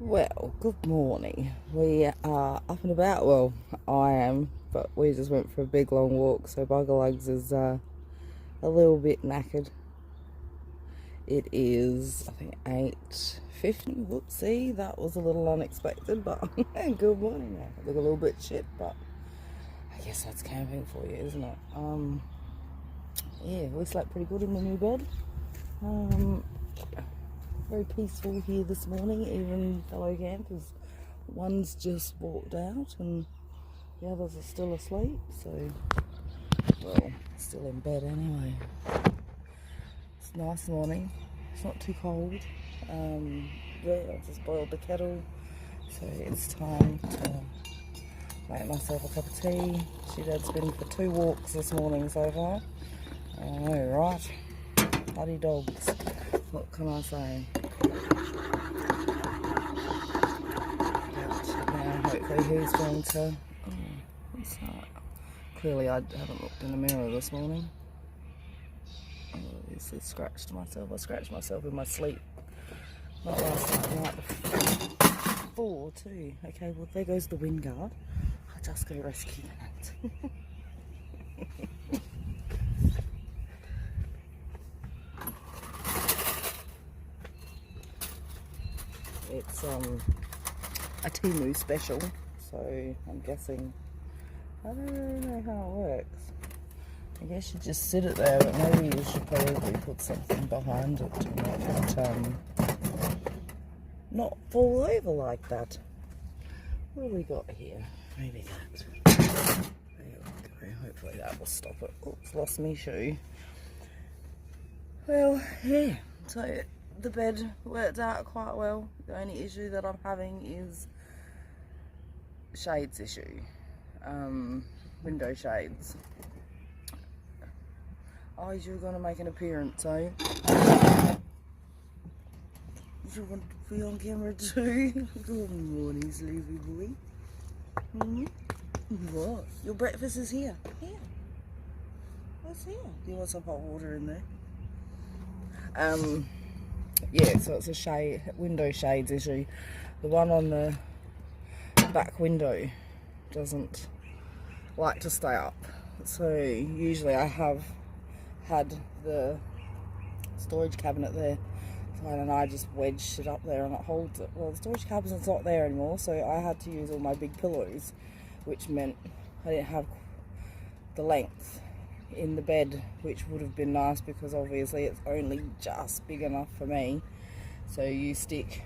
Well, good morning. We are up and about. Well, I am, but we just went for a big long walk, so Buggerlugs is a little bit knackered. It is, I think, 8:50. Whoopsie, that was a little unexpected, but good morning. I look a little bit shit, but I guess that's camping for you, isn't it? Yeah, we slept pretty good in the new bed. Very peaceful here this morning, even fellow campers. One's just walked out and the others are still asleep, so, well, still in bed anyway. It's a nice morning, it's not too cold. Yeah, I just boiled the kettle, so it's time to make myself a cup of tea. Dad's been for 2 walks this morning so far. I know, right? Bloody dogs. What can I say? Now, hopefully he's going to... Oh, what's that? Clearly I haven't looked in the mirror this morning. I obviously scratched myself. I scratched myself in my sleep. Not last night, the night before too. Okay, well there goes the wind guard. I just go rescue that. It's a Temu special, so I'm guessing, I don't really know how it works. I guess you just sit it there, but maybe you should probably put something behind it to make it not fall over like that. What have we got here? Maybe that. There we go. Hopefully that will stop it. Oops, lost me shoe. Well, yeah. So the bed worked out quite well. The only issue that I'm having is shades issue. Window shades. Oh, you're going to make an appearance, are you? You want to be on camera too? Good morning, sleepy boy. What? Your breakfast is here. Here. What's here? Do you want some hot water in there? Yeah, so it's a window shades issue. The one on the back window doesn't like to stay up. So usually I have had the storage cabinet there, and I just wedged it up there and it holds it. Well, the storage cabinet's not there anymore, so I had to use all my big pillows, which meant I didn't have the length in the bed, which would have been nice because obviously it's only just big enough for me. So you stick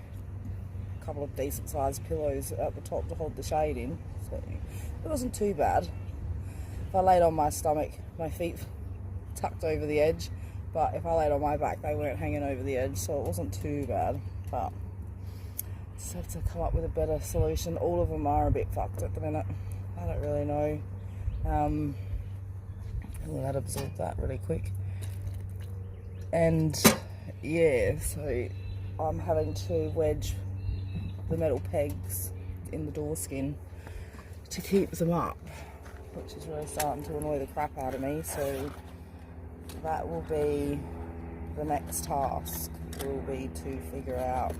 a couple of decent sized pillows at the top to hold the shade in, so it wasn't too bad. If I laid on my stomach, my feet tucked over the edge, but if I laid on my back they weren't hanging over the edge, so it wasn't too bad. But just have to come up with a better solution. All of them are a bit fucked at the minute. I don't really know. We'll have to absorb that really quick. And yeah, so I'm having to wedge the metal pegs in the door skin to keep them up, which is really starting to annoy the crap out of me. So that will be the next task, will be to figure out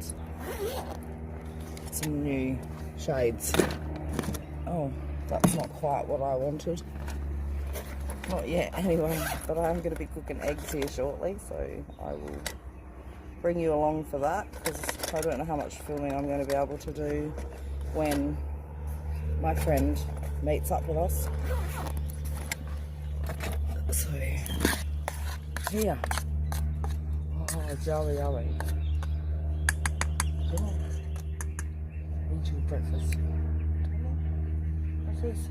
some new shades. Oh, that's not quite what I wanted. Not yet anyway, but I am going to be cooking eggs here shortly, so I will bring you along for that, because I don't know how much filming I'm going to be able to do when my friend meets up with us. So, yeah. Oh, jolly, jolly. Come on. Eat your breakfast. What's this?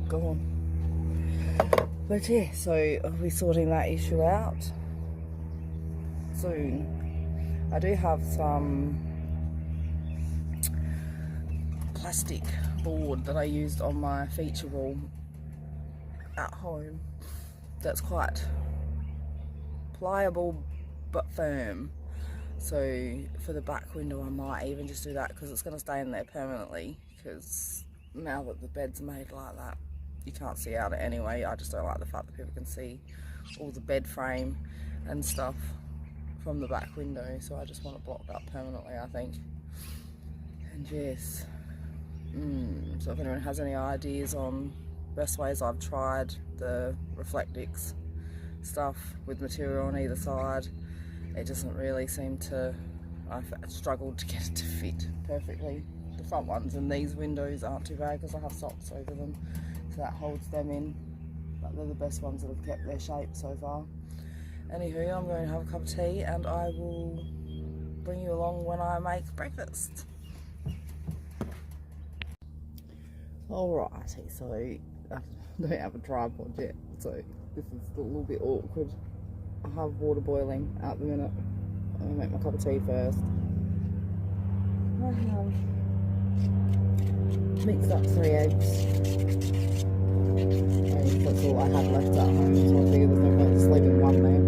Go on. But yeah, so I'll be sorting that issue out soon. I do have some plastic board that I used on my feature wall at home that's quite pliable but firm. So for the back window I might even just do that, because it's going to stay in there permanently, because now that the bed's made like that you can't see out it anyway. I just don't like the fact that people can see all the bed frame and stuff from the back window, so I just want it blocked up permanently, I think. And yes, so if anyone has any ideas on best ways, I've tried the Reflectix stuff with material on either side. It doesn't really seem to, I've struggled to get it to fit perfectly. The front ones and these windows aren't too bad because I have socks over them, so that holds them in, but they're the best ones that have kept their shape so far. Anywho, I'm going to have a cup of tea and I will bring you along when I make breakfast. Alrighty, so I don't have a tripod yet, so this is a little bit awkward. I have water boiling at the minute. I'm going to make my cup of tea first. I have mixed up 3 eggs. And that's all I had left at home, so I figured there's no point just leaving one there.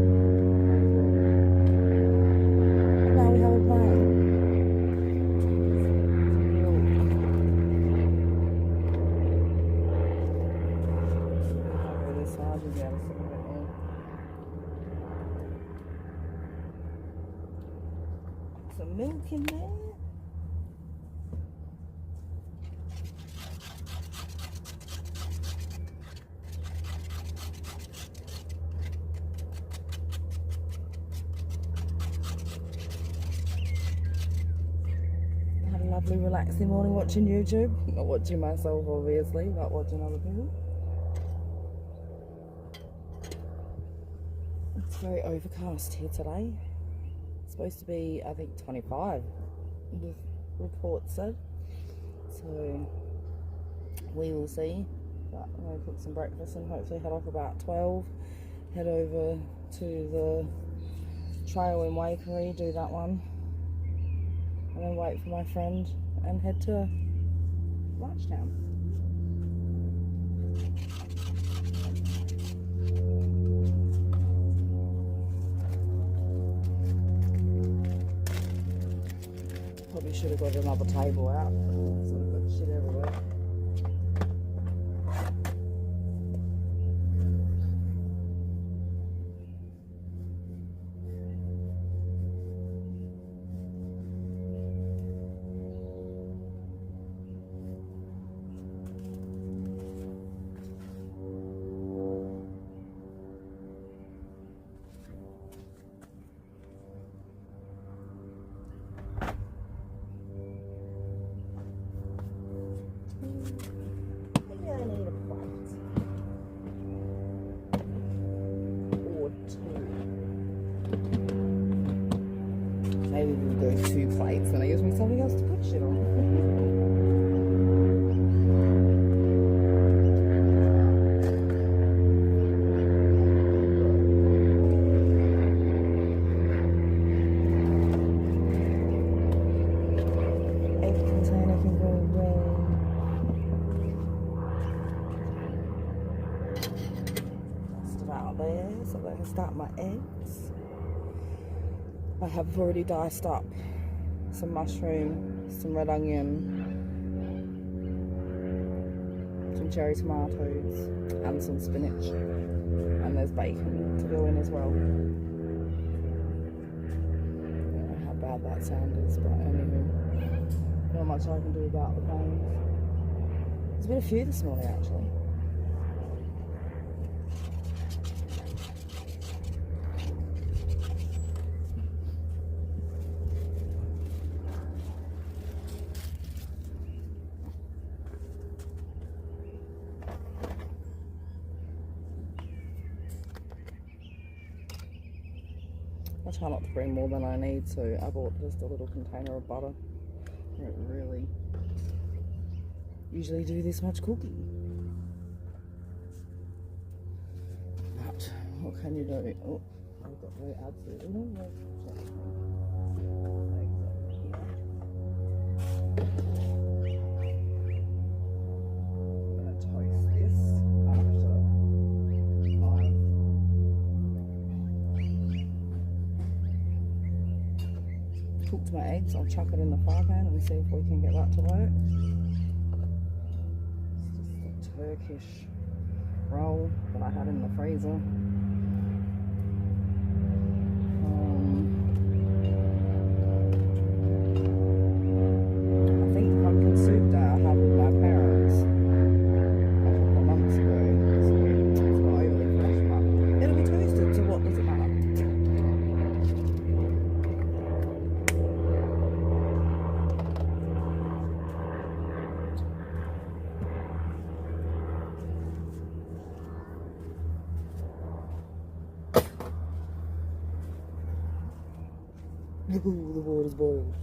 Now we have a plan. Some milk in there. Had a lovely relaxing morning watching YouTube. Not watching myself obviously, but watching other people. It's very overcast here today. It's supposed to be, I think, 25, the report said. So we will see. But I'm going to cook some breakfast and hopefully head off about 12. Head over to the trail in Waikerie, do that one. And then wait for my friend and head to Lunchtown. Probably should have got another table out. Sort of got shit everywhere. Maybe we'll go 2 plates and it gives me something else to put shit on. Egg container can go away. Just about there, so I can start my eggs. I have already diced up some mushroom, some red onion, some cherry tomatoes and some spinach, and there's bacon to go in as well. I don't know how bad that sound is, but anyway, not much I can do about the pain. There's been a few this morning actually. I try not to bring more than I need, so I bought just a little container of butter. I don't really usually do this much cooking. But what can you do? Oh, I've got very absolutely no work. Cooked my eggs, I'll chuck it in the fry pan and see if we can get that to work. It's just a Turkish roll that I had in the freezer. Ooh, the water's boiled.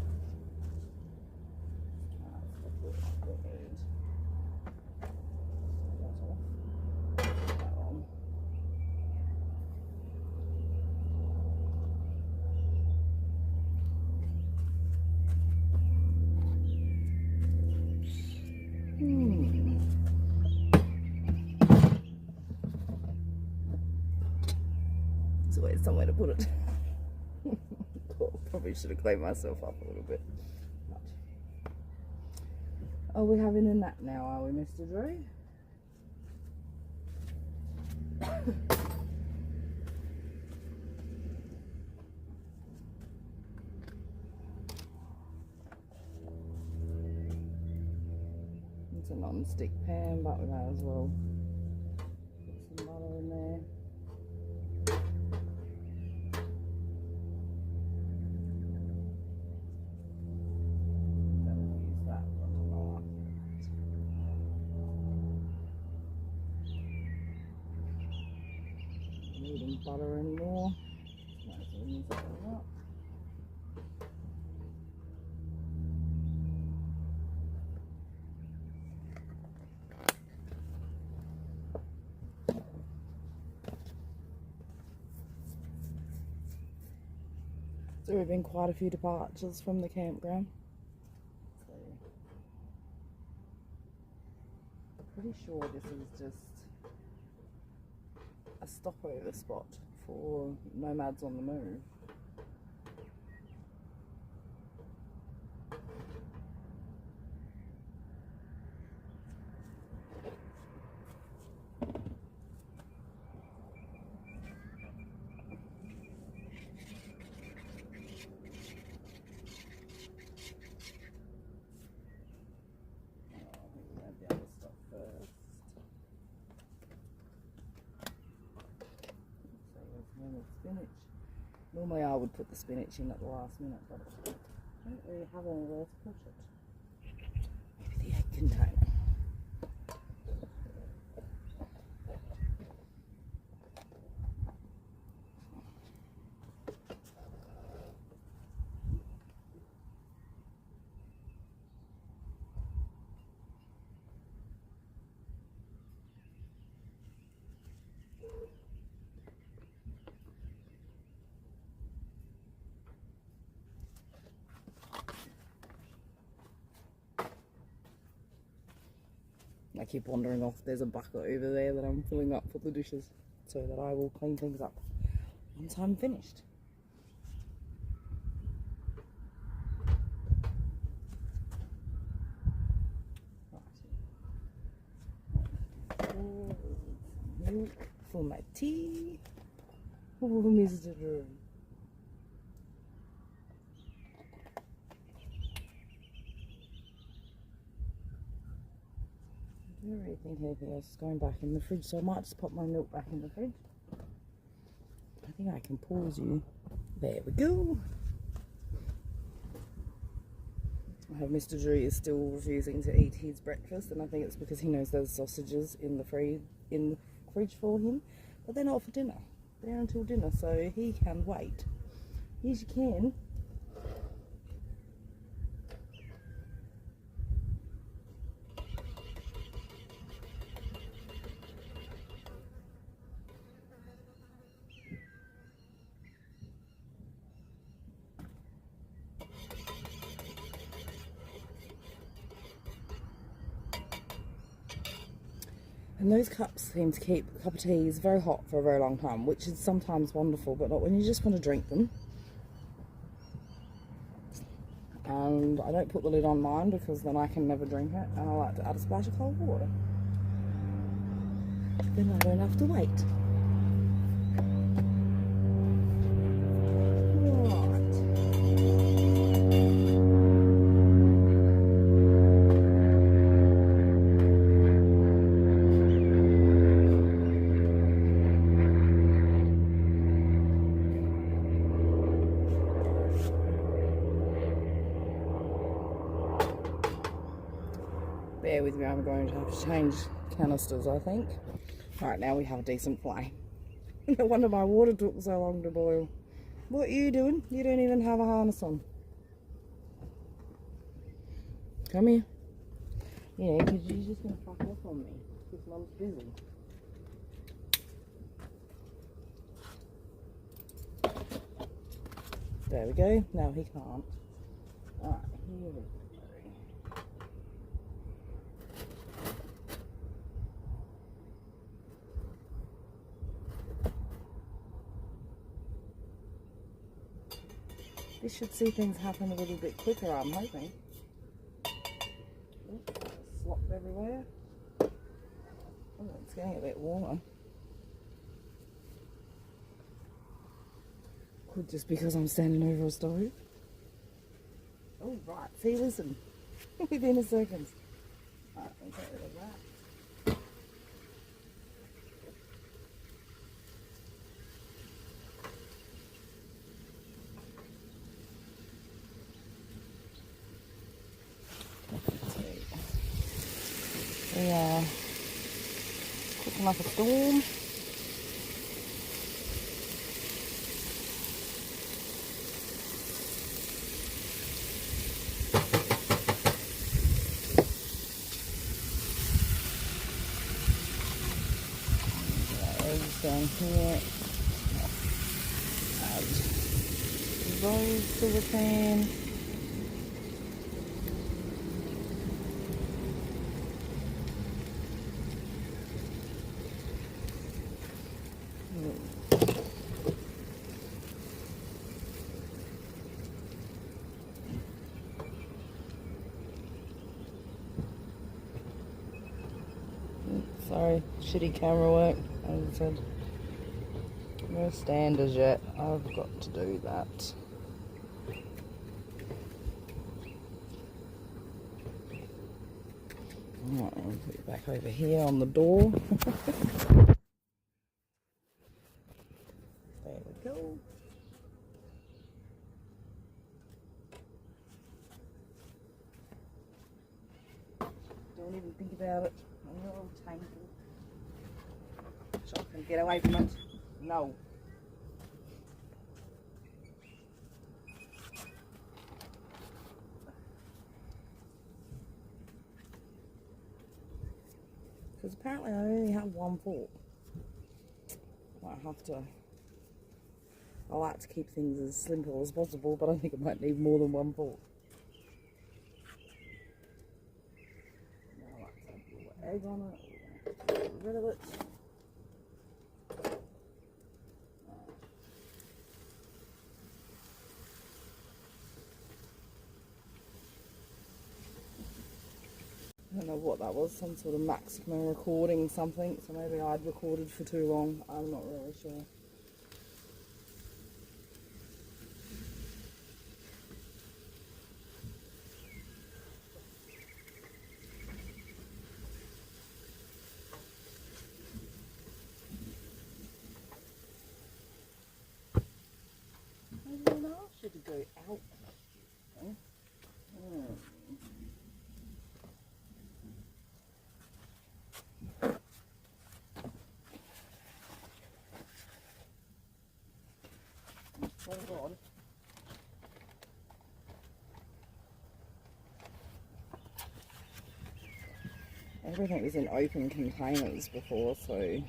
There's always somewhere to put it. Probably should have cleaned myself up a little bit. But. Are we having a nap now, are we, Mr. Drew? It's a non-stick pan, but we might as well put some butter in there. Needing butter anymore. Might as well use that one up. So there have been quite a few departures from the campground. So I'm pretty sure this is just a stopover spot for nomads on the move. Spinach. Normally I would put the spinach in at the last minute, but I don't really have anywhere to put it. Maybe the egg container. I keep wandering off. There's a bucket over there that I'm filling up for the dishes so that I will clean things up once I'm finished. Right. Milk for my tea. Oh, Mr. Drew. I don't really think anything else is going back in the fridge, so I might just pop my milk back in the fridge. I think I can pause you. There we go. I have Mr. Drew is still refusing to eat his breakfast, and I think it's because he knows there's sausages in the fridge for him, but they're not for dinner. They're until dinner, so he can wait. Yes, you can. And those cups seem to keep a cup of teas very hot for a very long time, which is sometimes wonderful, but not when you just want to drink them. And I don't put the lid on mine because then I can never drink it, and I like to add a splash of cold water. Then I don't have to wait. Bear with me, I'm going to have to change canisters, I think. Alright, now we have a decent flame. No wonder my water took so long to boil. What are you doing? You don't even have a harness on. Come here. Yeah, because you're just going to fuck off on me. Because Mum's busy. There we go. No, he can't. Alright, here we go. This should see things happen a little bit quicker, I'm hoping. Slop everywhere. Oh, it's getting a bit warmer. Could just because I'm standing over a stove. Oh, right. See, listen. Within a second. Alright, I'll get rid of that. We are cooking up a storm. Eggs down here. Add those to the pan. Sorry, shitty camera work. As I said, no stand as yet. I've got to do that. Alright, I'll put it back over here on the door. There we go. Don't even think about it. I'm a little tangled. So I can get away from it. No. Because apparently I only have one fork. Might have to. I like to keep things as simple as possible, but I think I might need more than one fork. Now I like to have a little egg on it. Get rid of it. I don't know what that was, some sort of maximum recording something, so maybe I'd recorded for too long, I'm not really sure. Maybe I asked you to go out. Thank God. Everything was in open containers before, so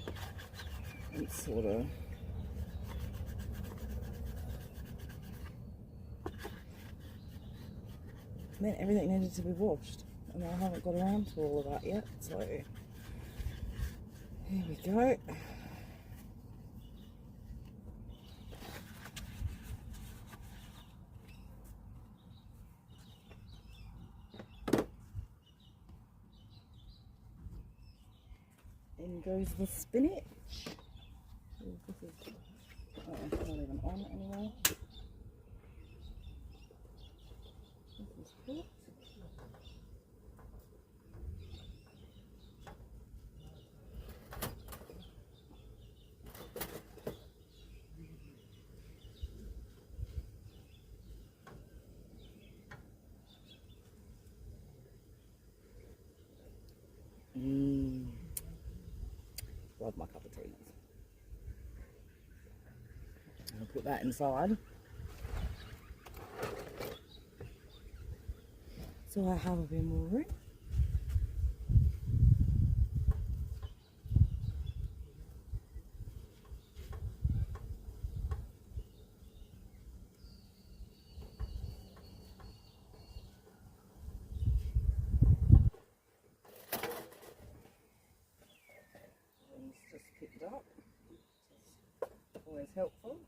it's sort of meant everything needed to be washed, and I haven't got around to all of that yet, so here we go. In goes the spinach. This is not even on anymore. This is cooked. Love my cup of tea. I'll put that inside. so I have a bit more room. Just picked up, always helpful.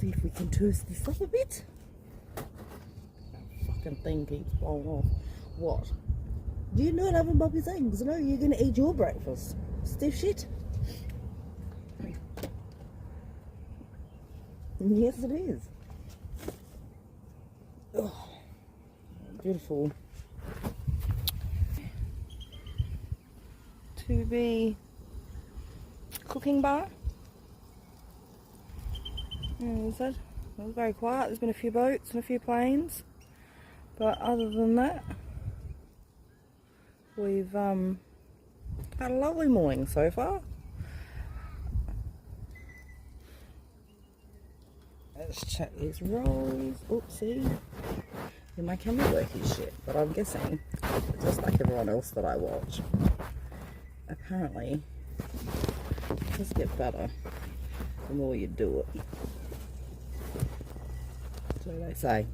See if we can toast this up a bit. That fucking thing keeps blowing off. What? Do you not have a Bobby's eggs? No, you're gonna eat your breakfast. Stiff shit. Yes, it is. Oh, beautiful. To be cooking bar. As I said, it was very quiet. There's been a few boats and a few planes, but other than that, we've had a lovely morning so far. Let's check these rolls. Oopsie. Yeah, my camera work is shit, but I'm guessing, just like everyone else that I watch, apparently it does get better the more you do it. So they say.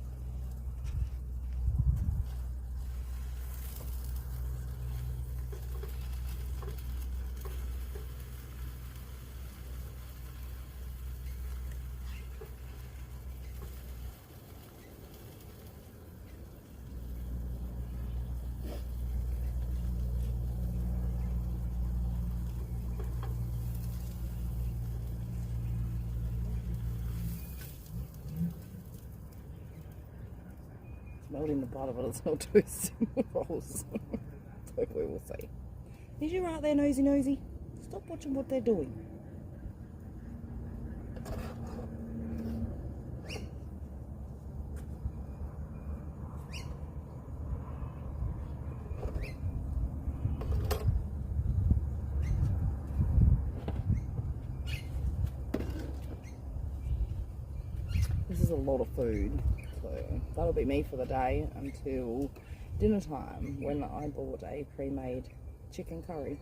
Melting the butter, but it's not toasting the rolls. So we will see. Is you right there, nosy? Stop watching what they're doing. This is a lot of food. So that'll be me for the day until dinner time, when I bought a pre-made chicken curry.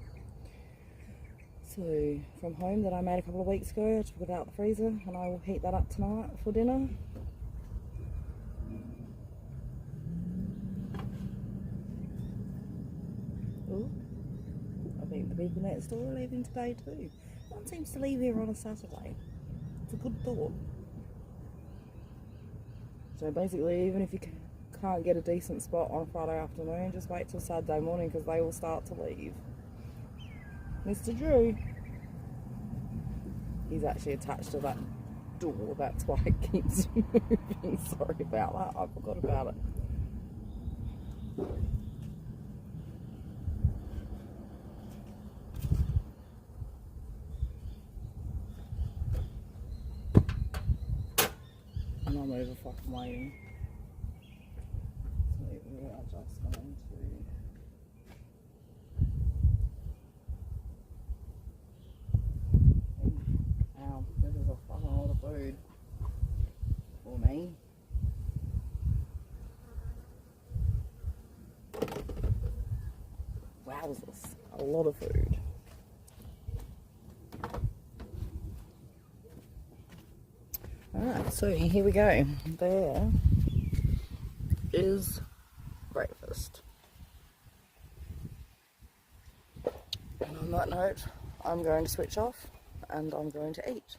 So from home that I made a couple of weeks ago, I took it out the freezer and I will heat that up tonight for dinner. Ooh, I think the people next door are leaving today too. No one seems to leave here on a Saturday. It's a good thought. So basically, even if you can't get a decent spot on a Friday afternoon, just wait till Saturday morning because they will start to leave. Mr. Drew, he's actually attached to that door, that's why it keeps moving. Sorry about that, I forgot about it. And I'm over fucking waiting. So we are just going to... Ow, this is a fucking lot of food for me. Wowzers, a lot of food. Alright, so here we go. There is breakfast. And on that note, I'm going to switch off and I'm going to eat.